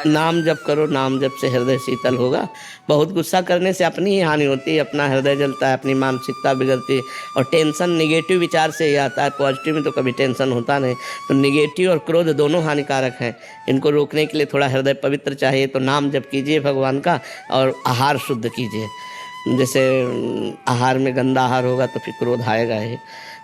नाम जप करो, नाम जप से हृदय शीतल होगा। बहुत गुस्सा करने से अपनी ही हानि होती है, अपना हृदय जलता है, अपनी मानसिकता बिगड़ती है। और टेंशन निगेटिव विचार से ही आता है, पॉजिटिव में तो कभी टेंशन होता नहीं। तो निगेटिव और क्रोध दोनों हानिकारक हैं। इनको रोकने के लिए थोड़ा हृदय पवित्र चाहिए, तो नाम जप कीजिए भगवान का और आहार शुद्ध कीजिए। जैसे आहार में गंदा आहार होगा तो फिर क्रोध आएगा ही।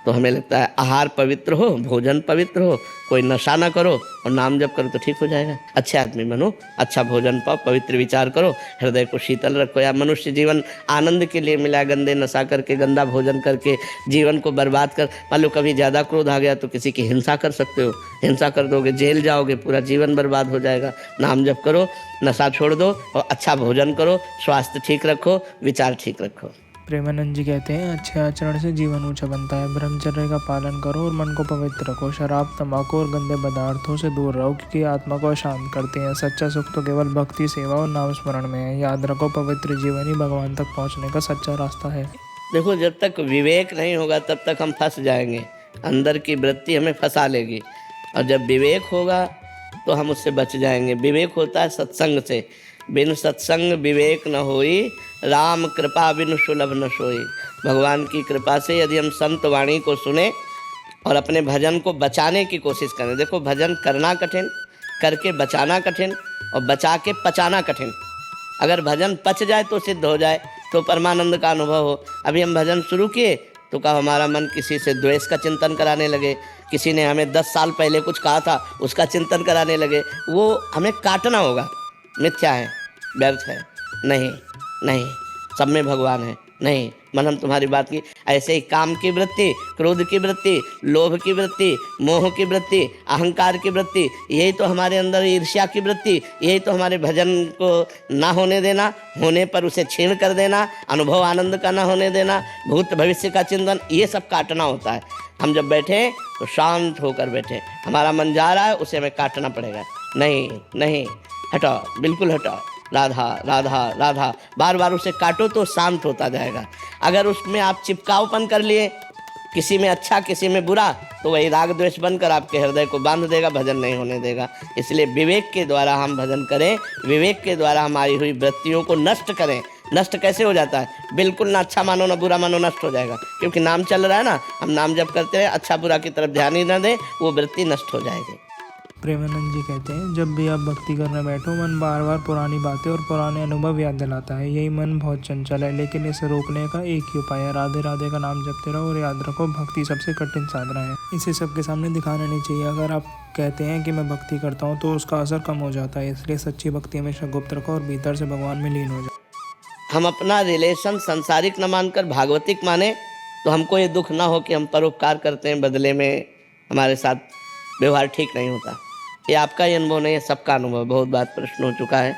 तो हमें लगता है आहार पवित्र हो, भोजन पवित्र हो, कोई नशा ना करो और नाम जप करो तो ठीक हो जाएगा। अच्छे आदमी बनो, अच्छा भोजन पाओ, पवित्र विचार करो, हृदय को शीतल रखो। या मनुष्य जीवन आनंद के लिए मिला, गंदे नशा करके, गंदा भोजन करके जीवन को बर्बाद कर, मान लो कभी ज़्यादा क्रोध आ गया तो किसी की हिंसा कर सकते हो। हिंसा कर दोगे जेल जाओगे, पूरा जीवन बर्बाद हो जाएगा। नाम जप करो, नशा छोड़ दो और अच्छा भोजन करो, स्वास्थ्य ठीक रखो, विचार ठीक रखो। प्रेमानंद जी कहते हैं, अच्छे आचरण से जीवन ऊंचा बनता है। ब्रह्मचर्य का पालन करो और मन को पवित्र रखो। शराब, तंबाकू और गंदे पदार्थों से दूर रहो, क्योंकि आत्मा को शांत करते हैं। सच्चा सुख तो केवल भक्ति, सेवा और नाम स्मरण में है। याद रखो, पवित्र जीवन ही भगवान तक पहुंचने का सच्चा रास्ता है। देखो, जब तक विवेक नहीं होगा तब तक हम फंस जाएंगे, अंदर की वृत्ति हमें फंसा लेगी। और जब विवेक होगा तो हम उससे बच जाएंगे। विवेक होता है सत्संग से। बिन सत्संग विवेक न होई, राम कृपा बिन सुलभ न सोई। भगवान की कृपा से यदि हम संत वाणी को सुने और अपने भजन को बचाने की कोशिश करें। देखो, भजन करना कठिन, करके बचाना कठिन, और बचा के पचाना कठिन। अगर भजन पच जाए तो सिद्ध हो जाए, तो परमानंद का अनुभव हो। अभी हम भजन शुरू किए तो कब हमारा मन किसी से द्वेष का चिंतन कराने लगे, किसी ने हमें 10 साल पहले कुछ कहा था उसका चिंतन कराने लगे। वो हमें काटना होगा। मिथ्या है, व्यर्थ है, नहीं नहीं, सब में भगवान है, नहीं। मन हम तुम्हारी बात की। ऐसे ही काम की वृत्ति, क्रोध की वृत्ति, लोभ की वृत्ति, मोह की वृत्ति, अहंकार की वृत्ति, यही तो हमारे अंदर, ईर्ष्या की वृत्ति, यही तो हमारे भजन को ना होने देना, होने पर उसे छीण कर देना, अनुभव आनंद का ना होने देना, भूत भविष्य का चिंतन, ये सब काटना होता है। हम जब बैठे तो शांत होकर बैठे। हमारा मन जा रहा है, उसे हमें काटना पड़ेगा। नहीं नहीं, हटाओ, बिल्कुल हटाओ, राधा राधा राधा, बार बार उसे काटो तो शांत होता जाएगा। अगर उसमें आप चिपकावपन कर लिए, किसी में अच्छा किसी में बुरा, तो वही राग द्वेष बनकर आपके हृदय को बांध देगा, भजन नहीं होने देगा। इसलिए विवेक के द्वारा हम भजन करें, विवेक के द्वारा हमारी हुई वृत्तियों को नष्ट करें। नष्ट कैसे हो जाता है? बिल्कुल ना अच्छा मानो ना बुरा मानो, नष्ट हो जाएगा। क्योंकि नाम चल रहा है ना, हम नाम जप करते रहे, अच्छा बुरा की तरफ ध्यान ही ना दें, वो वृत्ति नष्ट हो जाएगी। प्रेमानंद जी कहते हैं, जब भी आप भक्ति करने बैठो, मन बार बार पुरानी बातें और पुराने अनुभव याद दिलाता है। यही मन बहुत चंचल है, लेकिन इसे रोकने का एक ही उपाय है, राधे राधे का नाम जपते रहो। और याद रखो, भक्ति सबसे कठिन साधना है, इसे सबके सामने दिखाना नहीं चाहिए। अगर आप कहते हैं कि मैं भक्ति करता हूँ तो उसका असर कम हो जाता है। इसलिए सच्ची भक्ति हमेशा गुप्त रखो और भीतर से भगवान में लीन हो जाए। हम अपना रिलेशन संसारिक न मानकर भागवतिक माने, तो हमको ये दुख ना हो कि हम परोपकार करते हैं, बदले में हमारे साथ व्यवहार ठीक नहीं होता। ये आपका ही अनुभव नहीं है, सबका अनुभव। बहुत बार प्रश्न हो चुका है।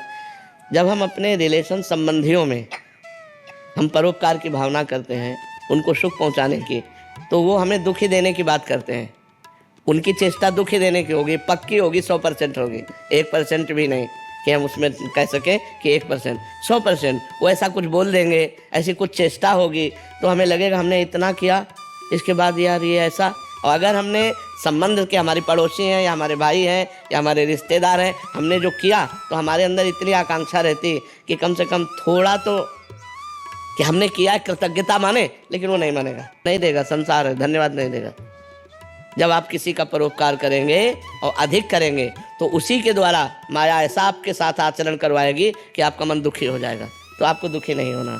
जब हम अपने रिलेशन संबंधियों में हम परोपकार की भावना करते हैं, उनको सुख पहुंचाने की, तो वो हमें दुखी देने की बात करते हैं। उनकी चेष्टा दुखी देने की होगी, पक्की होगी, 100% होगी, 1% भी नहीं कि हम उसमें कह सकें कि 1%, 100%। वो ऐसा कुछ बोल देंगे, ऐसी कुछ चेष्टा होगी, तो हमें लगेगा हमने इतना किया, इसके बाद यार ये ऐसा। और अगर हमने संबंध के, हमारे पड़ोसी हैं या हमारे भाई हैं या हमारे रिश्तेदार हैं, हमने जो किया, तो हमारे अंदर इतनी आकांक्षा रहती कि कम से कम थोड़ा तो कि हमने किया, कृतज्ञता माने। लेकिन वो नहीं मानेगा, नहीं देगा, संसार है, धन्यवाद नहीं देगा। जब आप किसी का परोपकार करेंगे और अधिक करेंगे, तो उसी के द्वारा माया ऐसा आपके साथ आचरण करवाएगी कि आपका मन दुखी हो जाएगा। तो आपको दुखी नहीं होना।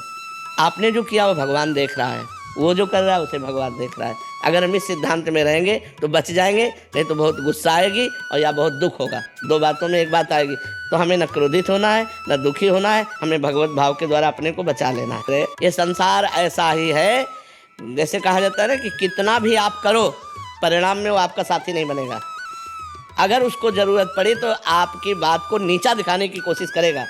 आपने जो किया वो भगवान देख रहा है, वो जो कर रहा है उसे भगवान देख रहा है। अगर हम इस सिद्धांत में रहेंगे तो बच जाएंगे, नहीं तो बहुत गुस्सा आएगी और या बहुत दुख होगा। दो बातों में एक बात आएगी। तो हमें न क्रोधित होना है, न दुखी होना है, हमें भगवत भाव के द्वारा अपने को बचा लेना है। ये संसार ऐसा ही है, जैसे कहा जाता है ना कि कितना भी आप करो, परिणाम में वो आपका साथी नहीं बनेगा। अगर उसको ज़रूरत पड़ी तो आपकी बात को नीचा दिखाने की कोशिश करेगा।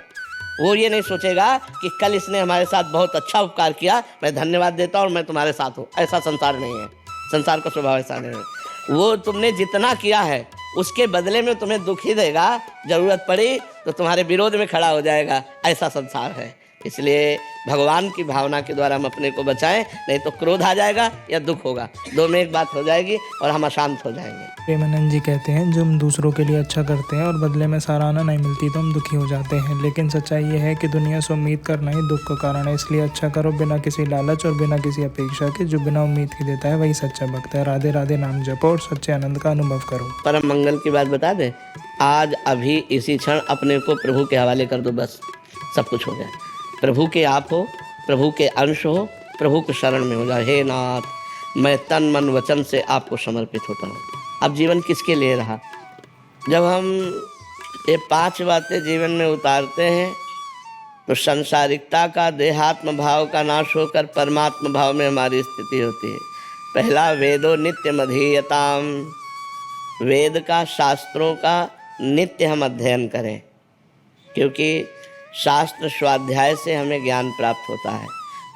वो ये नहीं सोचेगा कि कल इसने हमारे साथ बहुत अच्छा उपकार किया, मैं धन्यवाद देता हूँ और मैं तुम्हारे साथ हूँ। ऐसा संसार नहीं है, संसार का स्वभाव ऐसा नहीं है। वो तुमने जितना किया है उसके बदले में तुम्हें दुखी देगा, ज़रूरत पड़ी तो तुम्हारे विरोध में खड़ा हो जाएगा। ऐसा संसार है। इसलिए भगवान की भावना के द्वारा हम अपने को बचाएं, नहीं तो क्रोध आ जाएगा या दुख होगा, दो में एक बात हो जाएगी और हम अशांत हो जाएंगे। प्रेमानंद जी कहते हैं जब हम दूसरों के लिए अच्छा करते हैं और बदले में सराहना नहीं मिलती तो हम दुखी हो जाते हैं, लेकिन सच्चाई ये है कि दुनिया से उम्मीद करना ही दुख का कारण है। इसलिए अच्छा करो बिना किसी लालच और बिना किसी अपेक्षा के। जो बिना उम्मीद के देता है वही सच्चा भक्त है। राधे राधे नाम जपो और सच्चे आनंद का अनुभव करो। परम मंगल की बात बता दे, आज अभी इसी क्षण अपने को प्रभु के हवाले कर दो, बस सब कुछ हो जाए। प्रभु के आप हो, प्रभु के अंश हो, प्रभु के शरण में हो जाए। हे नाथ, मैं तन मन वचन से आपको समर्पित होता हूँ। अब जीवन किसके लिए रहा? जब हम ये 5 बातें जीवन में उतारते हैं तो संसारिकता का, देहात्म भाव का नाश होकर परमात्म भाव में हमारी स्थिति होती है। पहला, वेदो नित्यम अधीयताम, वेद का, शास्त्रों का नित्य हम अध्ययन करें, क्योंकि शास्त्र स्वाध्याय से हमें ज्ञान प्राप्त होता है।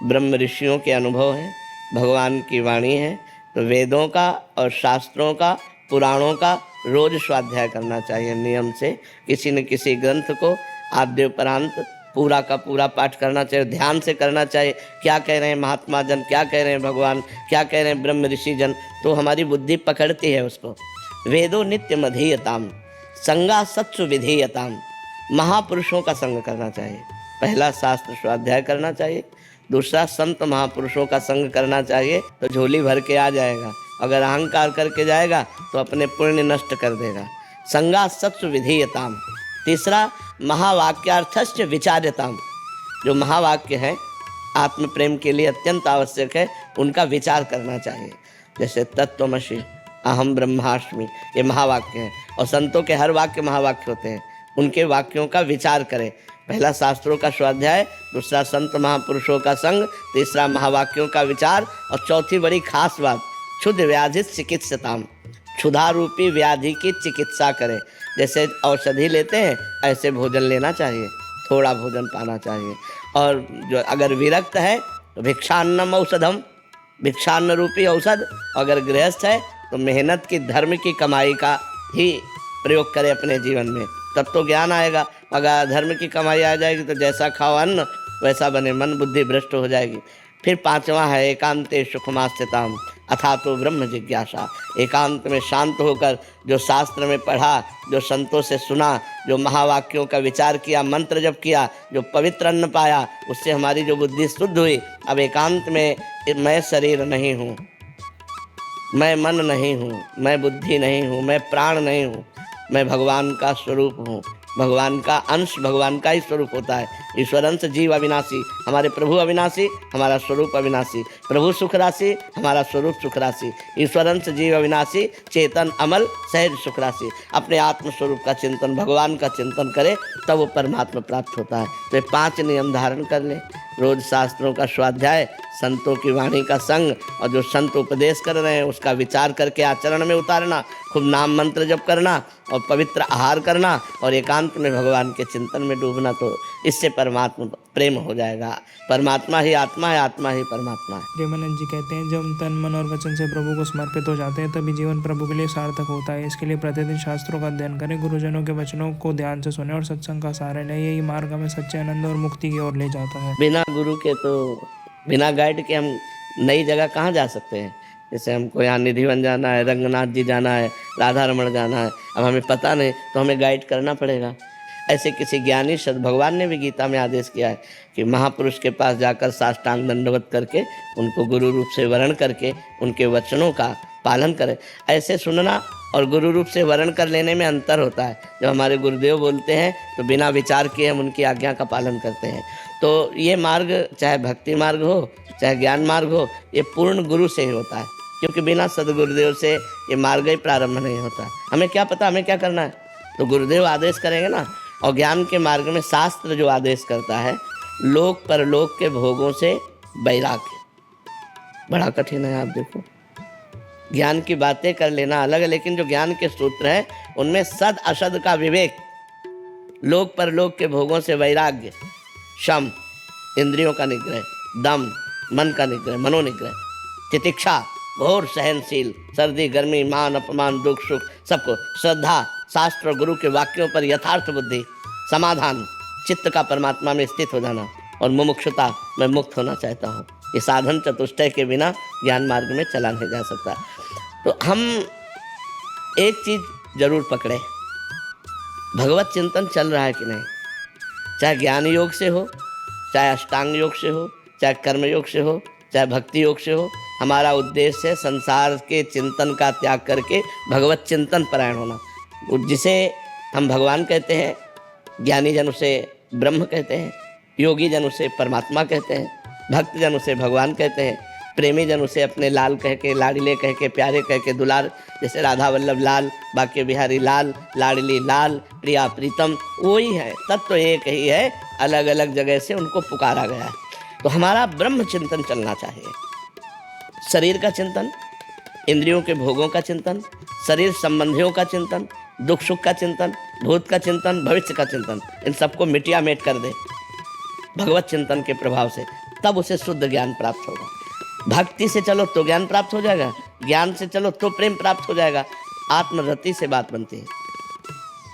ब्रह्म ऋषियों के अनुभव हैं, भगवान की वाणी है, तो वेदों का और शास्त्रों का, पुराणों का रोज स्वाध्याय करना चाहिए नियम से। किसी न किसी ग्रंथ को आद्योपरांत पूरा का पूरा पाठ करना चाहिए, ध्यान से करना चाहिए। क्या कह रहे हैं महात्मा जन, क्या कह रहे हैं भगवान, क्या कह रहे हैं ब्रह्म ऋषि जन, तो हमारी बुद्धि पकड़ती है उसको। वेदो नित्यम अधीयताम, संगा सत्सु विधीयताम, महापुरुषों का संग करना चाहिए। पहला, शास्त्र स्वाध्याय करना चाहिए। दूसरा, संत महापुरुषों का संग करना चाहिए, तो झोली भर के आ जाएगा। अगर अहंकार करके जाएगा तो अपने पुण्य नष्ट कर देगा। संगा सत्सु विधीयताम। तीसरा, महावाक्यार्थस्य विचार्यताम, जो महावाक्य हैं आत्म प्रेम के लिए अत्यंत आवश्यक है, उनका विचार करना चाहिए। जैसे तत्त्वमसि, अहम ब्रह्मास्मि, ये महावाक्य हैं, और संतों के हर वाक्य महावाक्य होते हैं। उनके वाक्यों का विचार करें। पहला, शास्त्रों का स्वाध्याय, दूसरा, संत महापुरुषों का संग, तीसरा, महावाक्यों का विचार, और चौथी बड़ी खास बात, क्षुद्र व्याधि चिकित्सताम, क्षुधा रूपी व्याधि की चिकित्सा करें। जैसे औषधि लेते हैं ऐसे भोजन लेना चाहिए, थोड़ा भोजन पाना चाहिए। और जो अगर विरक्त है तो भिक्षान्नम औषधम, भिक्षान्न रूपी औषध। अगर गृहस्थ है तो मेहनत की, धर्म की कमाई का ही प्रयोग करें अपने जीवन में, तब तो ज्ञान आएगा। अगर धर्म की कमाई आ जाएगी तो जैसा खाओ अन्न वैसा बने मन, बुद्धि भ्रष्ट हो जाएगी। फिर 5वां है एकांते सुखमास्थिताम अथा तो ब्रह्म जिज्ञासा, एकांत में शांत होकर जो शास्त्र में पढ़ा, जो संतों से सुना, जो महावाक्यों का विचार किया, मंत्र जप किया, जो पवित्र अन्न पाया, उससे हमारी जो बुद्धि शुद्ध हुई। अब एकांत में मैं शरीर नहीं हूँ, मैं मन नहीं हूँ, मैं बुद्धि नहीं हूँ, मैं प्राण नहीं हूँ, मैं भगवान का स्वरूप हूँ। भगवान का अंश भगवान का ही स्वरूप होता है। ईश्वर अंश जीव अविनाशी, हमारे प्रभु अविनाशी, हमारा स्वरूप अविनाशी। प्रभु सुख राशि, हमारा स्वरूप सुख राशि। ईश्वर अंश जीव अविनाशी, चेतन अमल सहज सुख राशि। अपने आत्म स्वरूप का चिंतन, भगवान का चिंतन करें, तब वो परमात्मा प्राप्त होता है। तो ये 5 नियम धारण कर ले। रोज शास्त्रों का स्वाध्याय, संतों की वाणी का संग, और जो संत उपदेश कर रहे हैं उसका विचार करके आचरण में उतारना, खूब नाम मंत्र जप करना और पवित्र आहार करना, और एकांत में भगवान के चिंतन में डूबना, तो इससे परमात्मा प्रेम हो जाएगा। परमात्मा ही आत्मा है, आत्मा ही परमात्मा है। प्रेमानंद जी कहते हैं जब हम तन मन और वचन से प्रभु को समर्पित हो जाते हैं तभी जीवन प्रभु के लिए सार्थक होता है। इसके लिए प्रतिदिन शास्त्रों का अध्ययन करें, गुरुजनों के वचनों को ध्यान से सुने और सत्संग का सहारा लें। यही मार्ग हमें सच्चे आनंद और मुक्ति की ओर ले जाता है। बिना गुरु के, तो बिना गाइड के हम नई जगह कहाँ जा सकते हैं? जैसे हमको यहाँ निधिवन जाना है, रंगनाथ जी जाना है, राधा रमण जाना है, अब हमें पता नहीं तो हमें गाइड करना पड़ेगा। ऐसे किसी ज्ञानी सद, भगवान ने भी गीता में आदेश किया है कि महापुरुष के पास जाकर साष्टांग दंडवत करके उनको गुरु रूप से वरण करके उनके वचनों का पालन करें। ऐसे सुनना और गुरु रूप से वरण कर लेने में अंतर होता है। जब हमारे गुरुदेव बोलते हैं तो बिना विचार किए हम उनकी आज्ञा का पालन करते हैं। तो ये मार्ग, चाहे भक्ति मार्ग हो चाहे ज्ञान मार्ग हो, ये पूर्ण गुरु से ही होता है, क्योंकि बिना सदगुरुदेव से ये मार्ग ही प्रारंभ नहीं होता। हमें क्या पता हमें क्या करना है, तो गुरुदेव आदेश करेंगे ना। और ज्ञान के मार्ग में शास्त्र जो आदेश करता है, लोक परलोक के भोगों से वैराग्य, बड़ा कठिन है। आप देखो, ज्ञान की बातें कर लेना अलग है, लेकिन जो ज्ञान के सूत्र हैं उनमें सद असद का विवेक, लोक परलोक के भोगों से वैराग्य, शम इंद्रियों का निग्रह, दम मन का निग्रह, मनोनिग्रह, तितिक्षा घोर सहनशील, सर्दी गर्मी मान अपमान दुख सुख सबको, श्रद्धा शास्त्र और गुरु के वाक्यों पर यथार्थ बुद्धि, समाधान चित्त का परमात्मा में स्थित हो जाना, और मुमुक्षुता, मैं मुक्त होना चाहता हूँ। ये साधन चतुष्टय के बिना ज्ञान मार्ग में चला नहीं जा सकता। तो हम एक चीज़ जरूर पकड़े, भगवत चिंतन चल रहा है कि नहीं, चाहे ज्ञान योग से हो, चाहे अष्टांग योग से हो, चाहे कर्म योग से हो, चाहे भक्ति योग से हो। हमारा उद्देश्य है संसार के चिंतन का त्याग करके भगवत चिंतन परायण होना, जिसे हम भगवान कहते हैं, ज्ञानी जन उसे ब्रह्म कहते हैं, योगी जन उसे परमात्मा कहते हैं, भक्त जन उसे भगवान कहते हैं, प्रेमी जन उसे अपने लाल कह के, लाडले कह के, प्यारे कह के, दुलार, जैसे राधा वल्लभ लाल, बाके बिहारी लाल, लाडली लाल, प्रिया प्रीतम, वही है, तत्व एक ही है, अलग अलग जगह से उनको पुकारा गया है। तो हमारा ब्रह्म चिंतन चलना चाहिए, शरीर का चिंतन, इंद्रियों के भोगों का चिंतन, शरीर संबंधियों का चिंतन, दुख सुख का चिंतन, भूत का चिंतन, भविष्य का चिंतन, इन सबको मिटिया मेट कर दे भगवत चिंतन के प्रभाव से, तब उसे शुद्ध ज्ञान प्राप्त होगा। भक्ति से चलो तो ज्ञान प्राप्त हो जाएगा, ज्ञान से चलो तो प्रेम प्राप्त हो जाएगा। आत्मरति से बात बनती है,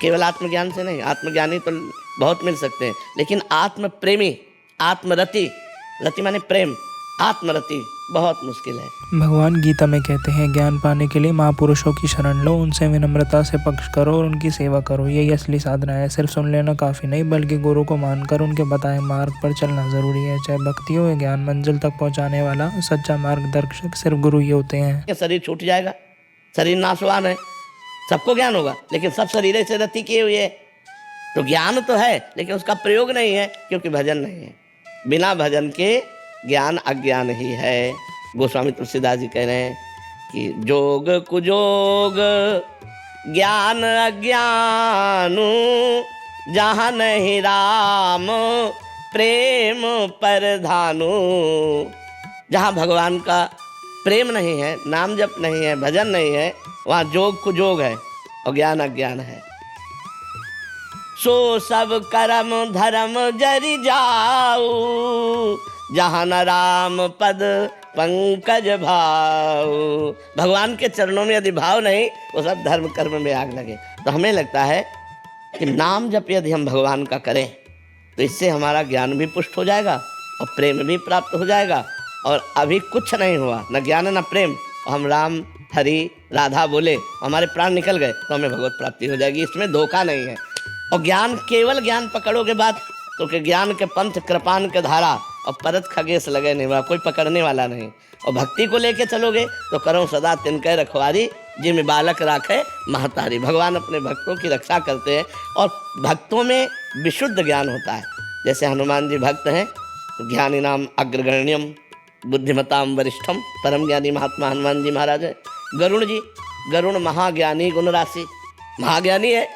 केवल आत्मज्ञान से नहीं। आत्मज्ञानी तो बहुत मिल सकते हैं, लेकिन आत्म प्रेमी, आत्मरति, रति माने प्रेम, आत्मरति बहुत मुश्किल है। भगवान गीता में कहते हैं, ज्ञान पाने के लिए महापुरुषों की शरण लो, उनसे विनम्रता से पक्ष करो और उनकी सेवा करो, यही असली साधना है। सिर्फ सुन लेना काफ़ी नहीं, बल्कि गुरु को मानकर उनके बताए मार्ग पर चलना ज़रूरी है। चाहे भक्ति हो या ज्ञान, मंजिल तक पहुँचाने वाला सच्चा मार्गदर्शक सिर्फ गुरु ही होते हैं। शरीर छूट जाएगा, शरीर नाशवान है, सबको ज्ञान होगा, लेकिन सब शरीर से रति किए हुए है। तो ज्ञान तो है, लेकिन उसका प्रयोग नहीं है, क्योंकि भजन नहीं है। बिना भजन के ज्ञान अज्ञान ही है। गोस्वामी तुलसीदास जी कह रहे हैं कि जोग कुजोग ज्ञान अज्ञान, जहाँ नहीं राम प्रेम परधानु। जहाँ भगवान का प्रेम नहीं है, नाम जप नहीं है, भजन नहीं है, वहाँ जोग कुजोग है और ज्ञान अज्ञान है। सो सब कर्म धर्म जरि जाऊ, जहाँ न राम पद पंकज भाव। भगवान के चरणों में यदि भाव नहीं, वो सब धर्म कर्म में आग लगे। तो हमें लगता है कि नाम जप यदि हम भगवान का करें तो इससे हमारा ज्ञान भी पुष्ट हो जाएगा और प्रेम भी प्राप्त हो जाएगा। और अभी कुछ नहीं हुआ, न ज्ञान न प्रेम, और हम राम हरि राधा बोले, हमारे प्राण निकल गए, तो हमें भगवत प्राप्ति हो जाएगी। इसमें धोखा नहीं है। और ज्ञान, केवल ज्ञान पकड़ोगे बात तो कि ज्ञान के पंथ कृपान के धारा और परत खगेश लगे नहीं, वहाँ कोई पकड़ने वाला नहीं। और भक्ति को लेके चलोगे तो करो सदा तिनके रखवारी, जिम बालक राखे महतारी। भगवान अपने भक्तों की रक्षा करते हैं और भक्तों में विशुद्ध ज्ञान होता है। जैसे हनुमान जी भक्त हैं, ज्ञानी नाम अग्रगण्यम बुद्धिमताम वरिष्ठम, परम ज्ञानी महात्मा हनुमान जी महाराज है। गरुण जी, गरुण महाज्ञानी गुण राशि, महाज्ञानी है।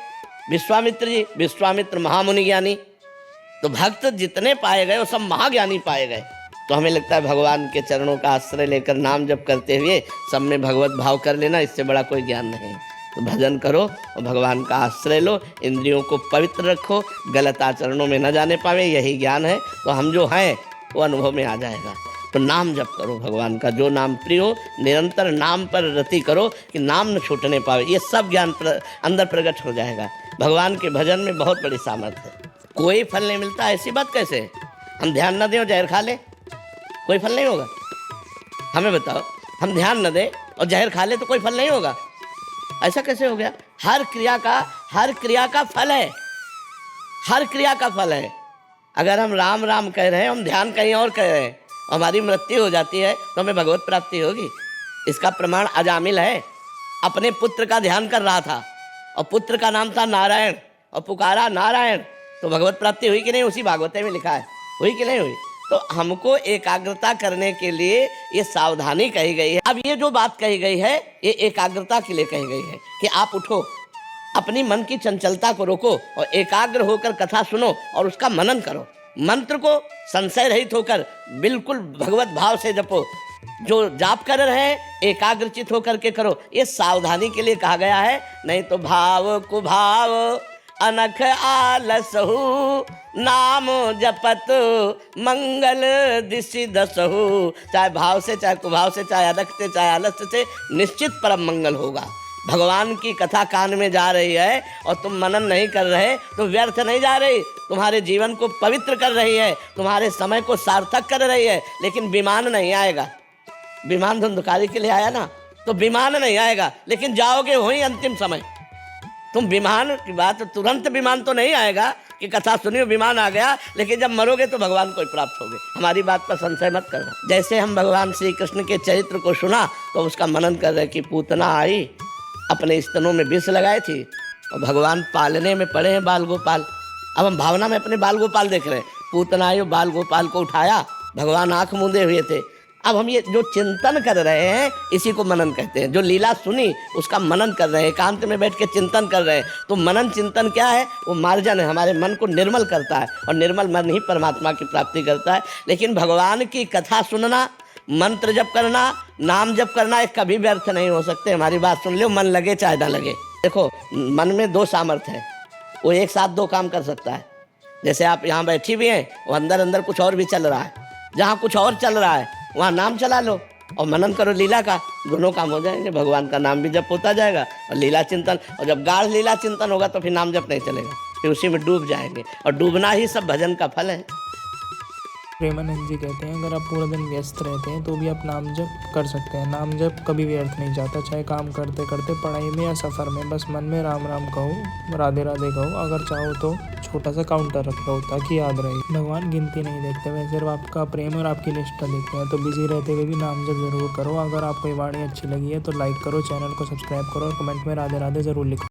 विश्वामित्र जी, विश्वामित्र महामुनि ज्ञानी। तो भक्त जितने पाए गए वो सब महाज्ञानी पाए गए। तो हमें लगता है भगवान के चरणों का आश्रय लेकर नाम जप करते हुए सब में भगवत भाव कर लेना, इससे बड़ा कोई ज्ञान नहीं। तो भजन करो और भगवान का आश्रय लो, इंद्रियों को पवित्र रखो, गलत आचरणों में न जाने पावे, यही ज्ञान है। तो हम जो हैं वो अनुभव में आ जाएगा। तो नाम जप करो भगवान का, जो नाम प्रिय हो, निरंतर नाम पर रति करो कि नाम न छूटने पावे। ये सब ज्ञान अंदर प्रकट हो जाएगा। भगवान के भजन में बहुत बड़ी सामर्थ्य है। कोई फल नहीं मिलता, ऐसी बात कैसे है? हम ध्यान न दें और जहर खा ले, कोई फल नहीं होगा? हमें बताओ, हम ध्यान न दें और जहर खा ले तो कोई फल नहीं होगा? ऐसा कैसे हो गया? हर क्रिया का फल है, हर क्रिया का फल है। अगर हम राम राम कह रहे हैं, हम ध्यान कहीं और कह रहे हैं, हमारी मृत्यु हो जाती है तो हमें भगवत प्राप्ति होगी। इसका प्रमाण अजामिल है। अपने पुत्र का ध्यान कर रहा था और पुत्र का नाम था नारायण और पुकारा नारायण, तो भगवत प्राप्ति हुई कि नहीं? उसी भागवत में लिखा है, हुई कि नहीं हुई? तो हमको एकाग्रता करने के लिए ये सावधानी कही गई है। अब ये जो बात कही गई है ये एकाग्रता के लिए कही गई है कि आप उठो, अपनी मन की चंचलता को रोको और एकाग्र होकर कथा सुनो और उसका मनन करो। मंत्र को संशय रहित होकर बिल्कुल भगवत भाव से जपो। जो जाप कर रहे हैं एकाग्रचित होकर के करो, ये सावधानी के लिए कहा गया है। नहीं तो भाव कुभाव अनख आलसहु, नाम जपत मंगल दिशि दसहु। चाहे भाव से, चाहे कुभाव से, चाहे अनख से, चाहे आलस से, निश्चित परम मंगल होगा। भगवान की कथा कान में जा रही है और तुम मनन नहीं कर रहे तो व्यर्थ नहीं जा रही, तुम्हारे जीवन को पवित्र कर रही है, तुम्हारे समय को सार्थक कर रही है। लेकिन विमान नहीं आएगा, विमान धुंधकारी के लिए आया ना, तो विमान नहीं आएगा, लेकिन जाओगे वही अंतिम समय। तुम विमान की बात, तुरंत विमान तो नहीं आएगा कि कथा सुनियो विमान आ गया, लेकिन जब मरोगे तो भगवान को ही प्राप्त होगे। हमारी बात पर संशय मत करना। जैसे हम भगवान श्री कृष्ण के चरित्र को सुना तो उसका मनन कर रहे कि पूतना आई, अपने स्तनों में विष लगाई थी और भगवान पालने में पड़े हैं बाल गोपाल। अब हम भावना में अपने बाल गोपाल देख रहे हैं। पूतना आई, बाल गोपाल को उठाया, भगवान आंख मूंदे हुए थे। अब हम ये जो चिंतन कर रहे हैं इसी को मनन कहते हैं। जो लीला सुनी उसका मनन कर रहे हैं, एकांत में बैठ के चिंतन कर रहे हैं। तो मनन चिंतन क्या है? वो मार्जन है, हमारे मन को निर्मल करता है और निर्मल मन ही परमात्मा की प्राप्ति करता है। लेकिन भगवान की कथा सुनना, मंत्र जप करना, नाम जप करना, एक कभी व्यर्थ नहीं हो सकते। हमारी बात सुन लो, मन लगे चाहे ना लगे। देखो, मन में दो सामर्थ्य है, वो एक साथ दो काम कर सकता है। जैसे आप यहाँ बैठी भी हैं, वो अंदर अंदर कुछ और भी चल रहा है। जहाँ कुछ और चल रहा है वहाँ नाम चला लो और मनन करो लीला का, दोनों काम हो जाएंगे। भगवान का नाम भी जप होता जाएगा और लीला चिंतन। और जब गाढ़ लीला चिंतन होगा तो फिर नाम जप नहीं चलेगा, फिर उसी में डूब जाएंगे। और डूबना ही सब भजन का फल है। प्रेमानंद जी कहते हैं, अगर आप पूरा दिन व्यस्त रहते हैं तो भी आप नाम जप कर सकते हैं। नाम जप कभी व्यर्थ नहीं जाता, चाहे काम करते करते, पढ़ाई में या सफ़र में। बस मन में राम राम कहो, राधे राधे कहो। अगर चाहो तो छोटा सा काउंटर रख लो ताकि याद रहे। भगवान गिनती नहीं देखते, वह सिर्फ आपका प्रेम और आपकी निष्ठा देखते हैं। तो बिजी रहते हुए भी नाम जप जरूर करो। अगर आपको ये वाणी अच्छी लगी है तो लाइक करो, चैनल को सब्सक्राइब करो और कमेंट में राधे राधे ज़रूर लिखो।